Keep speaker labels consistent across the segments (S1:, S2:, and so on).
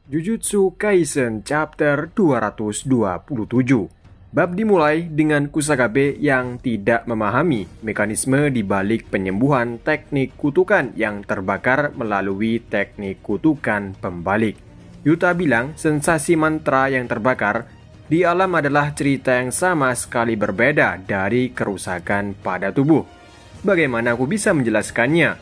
S1: Jujutsu Kaisen Chapter 227. Bab dimulai dengan Kusakabe yang tidak memahami mekanisme di balik penyembuhan teknik kutukan yang terbakar melalui teknik kutukan pembalik. Yuta bilang sensasi mantra yang terbakar di alam adalah cerita yang sama sekali berbeda dari kerusakan pada tubuh. Bagaimana aku bisa menjelaskannya?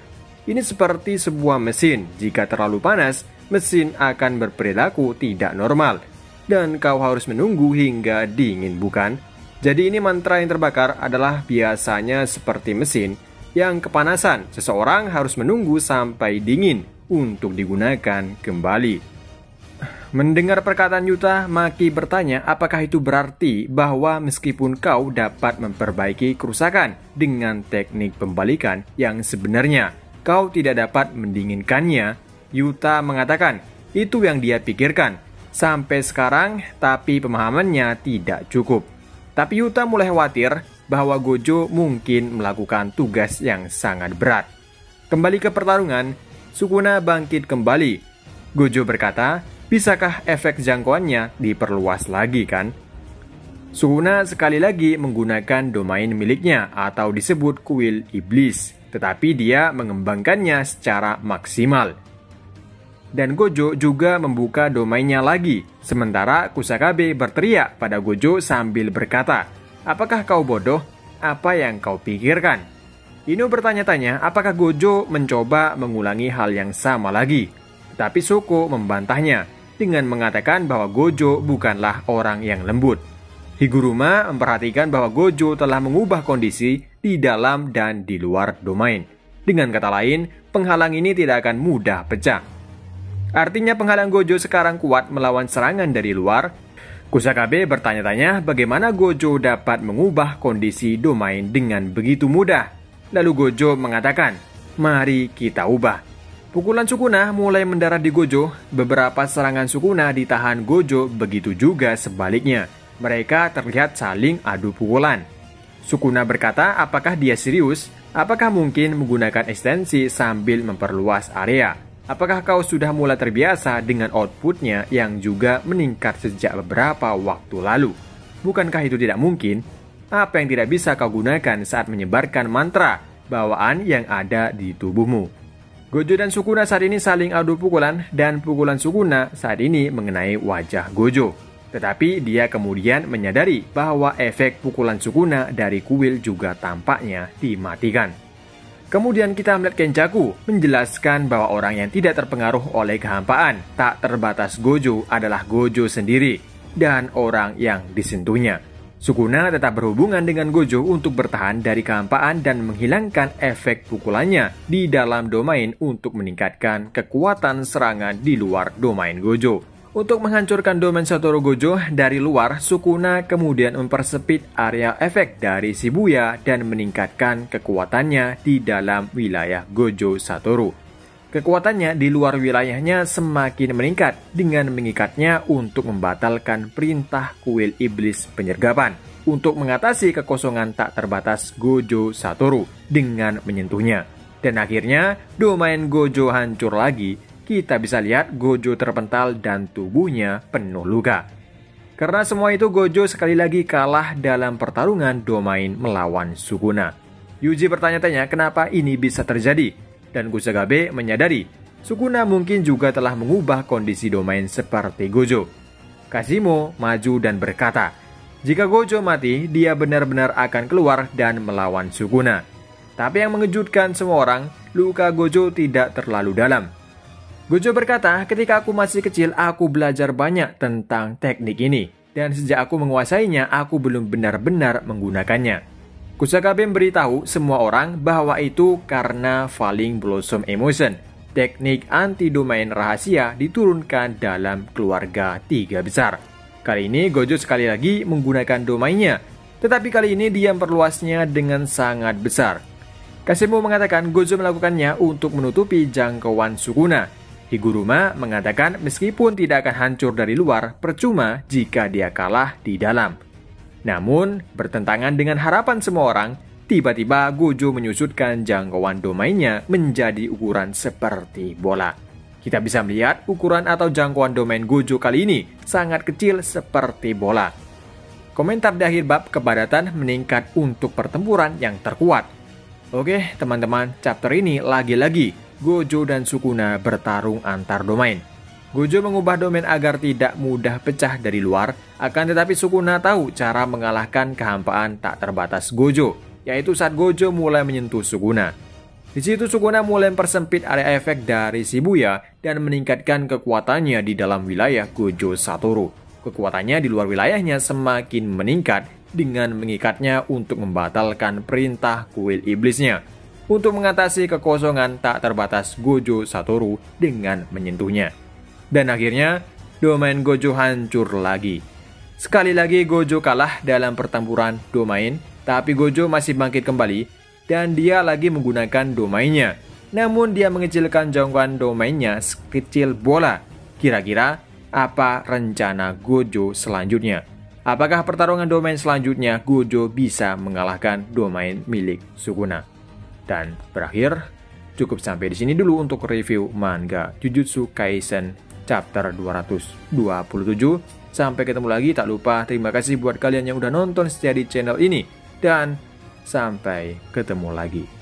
S1: Ini seperti sebuah mesin. Jika terlalu panas, mesin akan berperilaku tidak normal. Dan kau harus menunggu hingga dingin, bukan? Jadi ini mantra yang terbakar adalah biasanya seperti mesin yang kepanasan. Seseorang harus menunggu sampai dingin untuk digunakan kembali. Mendengar perkataan Yuta, Maki bertanya apakah itu berarti bahwa meskipun kau dapat memperbaiki kerusakan dengan teknik pembalikan yang sebenarnya, kau tidak dapat mendinginkannya. Yuta mengatakan itu yang dia pikirkan sampai sekarang, tapi pemahamannya tidak cukup. Tapi Yuta mulai khawatir bahwa Gojo mungkin melakukan tugas yang sangat berat. Kembali ke pertarungan, Sukuna bangkit kembali. Gojo berkata, bisakah efek jangkauannya diperluas lagi kan? Sukuna sekali lagi menggunakan domain miliknya atau disebut kuil iblis, tetapi dia mengembangkannya secara maksimal. Dan Gojo juga membuka domainnya lagi. Sementara Kusakabe berteriak pada Gojo sambil berkata, apakah kau bodoh? Apa yang kau pikirkan? Ino bertanya-tanya apakah Gojo mencoba mengulangi hal yang sama lagi. Tapi Shoko membantahnya dengan mengatakan bahwa Gojo bukanlah orang yang lembut. Higuruma memperhatikan bahwa Gojo telah mengubah kondisi di dalam dan di luar domain. Dengan kata lain, penghalang ini tidak akan mudah pecah. Artinya penghalang Gojo sekarang kuat melawan serangan dari luar. Kusakabe bertanya-tanya bagaimana Gojo dapat mengubah kondisi domain dengan begitu mudah. Lalu Gojo mengatakan, mari kita ubah. Pukulan Sukuna mulai mendarat di Gojo. Beberapa serangan Sukuna ditahan Gojo, begitu juga sebaliknya. Mereka terlihat saling adu pukulan. Sukuna berkata apakah dia serius? Apakah mungkin menggunakan ekstensi sambil memperluas area? Apakah kau sudah mulai terbiasa dengan outputnya yang juga meningkat sejak beberapa waktu lalu? Bukankah itu tidak mungkin? Apa yang tidak bisa kau gunakan saat menyebarkan mantra bawaan yang ada di tubuhmu? Gojo dan Sukuna saat ini saling adu pukulan dan pukulan Sukuna saat ini mengenai wajah Gojo. Tetapi dia kemudian menyadari bahwa efek pukulan Sukuna dari kuil juga tampaknya dimatikan. Kemudian kita melihat Kenjaku menjelaskan bahwa orang yang tidak terpengaruh oleh kehampaan, tak terbatas Gojo adalah Gojo sendiri dan orang yang disentuhnya. Sukuna tetap berhubungan dengan Gojo untuk bertahan dari kehampaan dan menghilangkan efek pukulannya di dalam domain untuk meningkatkan kekuatan serangan di luar domain Gojo. Untuk menghancurkan domain Satoru Gojo dari luar, Sukuna kemudian mempersempit area efek dari Shibuya dan meningkatkan kekuatannya di dalam wilayah Gojo Satoru. Kekuatannya di luar wilayahnya semakin meningkat dengan mengikatnya untuk membatalkan perintah kuil iblis penyergapan untuk mengatasi kekosongan tak terbatas Gojo Satoru dengan menyentuhnya. Dan akhirnya domain Gojo hancur lagi. Kita bisa lihat Gojo terpental dan tubuhnya penuh luka. Karena semua itu Gojo sekali lagi kalah dalam pertarungan domain melawan Sukuna. Yuji bertanya-tanya kenapa ini bisa terjadi. Dan Kusakabe menyadari Sukuna mungkin juga telah mengubah kondisi domain seperti Gojo. Kazimo maju dan berkata, jika Gojo mati, dia benar-benar akan keluar dan melawan Sukuna. Tapi yang mengejutkan semua orang, luka Gojo tidak terlalu dalam. Gojo berkata, ketika aku masih kecil, aku belajar banyak tentang teknik ini. Dan sejak aku menguasainya, aku belum benar-benar menggunakannya. Kusakabe memberitahu semua orang bahwa itu karena Falling Blossom Emotion. Teknik anti-domain rahasia diturunkan dalam keluarga tiga besar. Kali ini Gojo sekali lagi menggunakan domainnya. Tetapi kali ini dia memperluasnya dengan sangat besar. Kazemo mengatakan Gojo melakukannya untuk menutupi jangkauan Sukuna. Higuruma mengatakan meskipun tidak akan hancur dari luar, percuma jika dia kalah di dalam. Namun, bertentangan dengan harapan semua orang, tiba-tiba Gojo menyusutkan jangkauan domainnya menjadi ukuran seperti bola. Kita bisa melihat ukuran atau jangkauan domain Gojo kali ini sangat kecil seperti bola. Komentar di akhir bab, kepadatan meningkat untuk pertempuran yang terkuat. Oke teman-teman, chapter ini lagi-lagi Gojo dan Sukuna bertarung antar domain. Gojo mengubah domain agar tidak mudah pecah dari luar, akan tetapi Sukuna tahu cara mengalahkan kehampaan tak terbatas Gojo, yaitu saat Gojo mulai menyentuh Sukuna. Di situ Sukuna mulai mempersempit area efek dari Shibuya dan meningkatkan kekuatannya di dalam wilayah Gojo Satoru. Kekuatannya di luar wilayahnya semakin meningkat dengan mengikatnya untuk membatalkan perintah kuil iblisnya untuk mengatasi kekosongan tak terbatas Gojo Satoru dengan menyentuhnya. Dan akhirnya, domain Gojo hancur lagi. Sekali lagi Gojo kalah dalam pertempuran domain, tapi Gojo masih bangkit kembali dan dia lagi menggunakan domainnya. Namun dia mengecilkan jangkauan domainnya sekecil bola. Kira-kira apa rencana Gojo selanjutnya? Apakah pertarungan domain selanjutnya Gojo bisa mengalahkan domain milik Sukuna? Dan berakhir, cukup sampai di sini dulu untuk review manga Jujutsu Kaisen chapter 227. Sampai ketemu lagi, tak lupa terima kasih buat kalian yang udah nonton setia di channel ini. Dan sampai ketemu lagi.